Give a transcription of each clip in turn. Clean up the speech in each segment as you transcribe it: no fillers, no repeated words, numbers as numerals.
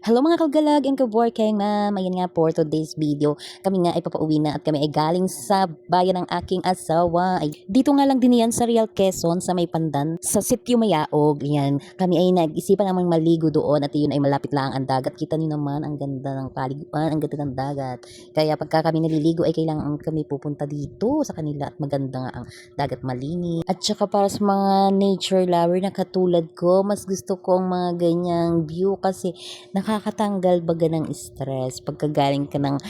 Hello mga kagalag and ka-working ma'am. Ayan nga for today's video. Kami nga ay papauwi na at kami ay galing sa bayan ng aking asawa. Dito nga lang din yan sa Real Quezon sa may Pandan, sa Sitio Mayaog. Yan. Kami ay nag-isipan namang maligo doon at yun ay malapit lang ang dagat. Kita niyo naman ang ganda ng paliguan, ang ganda ng dagat. Kaya pagka kami naliligo ay kailangan kami pupunta dito sa kanila at maganda nga ang dagat, malinis. At saka para sa mga nature lover na katulad ko, mas gusto kong mga ganyang view kasi nakakatanggal baga ng stress pagkagaling ka ng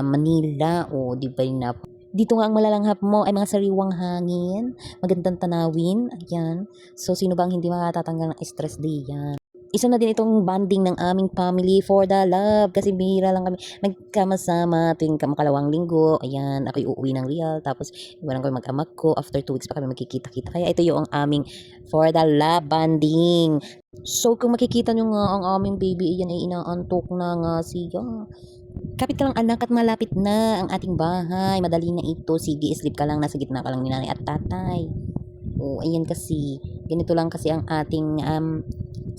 Manila o di ba na dito nga ang malalanghap mo ay mga sariwang hangin, magandang tanawin, ayan. So sino bang hindi makatatanggal ng stress diyan? Isa na din itong bonding ng aming family for the love kasi bihira lang kami nagkamasama tuwing makalawang linggo. Ayan, ako'y uuwi ng Real tapos iwanan ko yung mag-amak ko. After 2 weeks pa kami magkikita-kita. Kaya ito yung aming for the love bonding. So kung makikita nyo nga ang aming baby, iyan ay inaantok na nga siya. Kapit ka lang anak at malapit na ang ating bahay. Madali na ito. Sige, sleep ka lang. Nasa gitna ka lang ni nanay at tatay. O, ayan kasi. Ganito lang kasi ang ating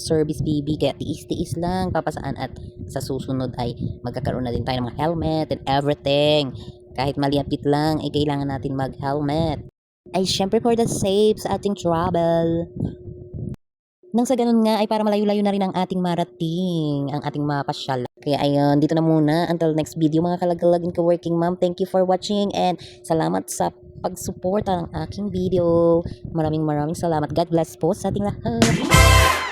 service baby. Kaya tiis-tiis lang papasaan at sa susunod ay magkakaroon na din tayo ng mga helmet and everything. Kahit maliapit lang ay kailangan natin mag-helmet. Ay syempre for the safe sa ating travel. Nang sa ganun nga ay para malayo-layo na rin ang ating marating, ang ating mapasyal. Kaya ayun, dito na muna. Until next video mga kalagalag and ka-working mom. Thank you for watching and salamat sa pagsuporta ng aking video. Maraming salamat. God bless po sa ating lahat.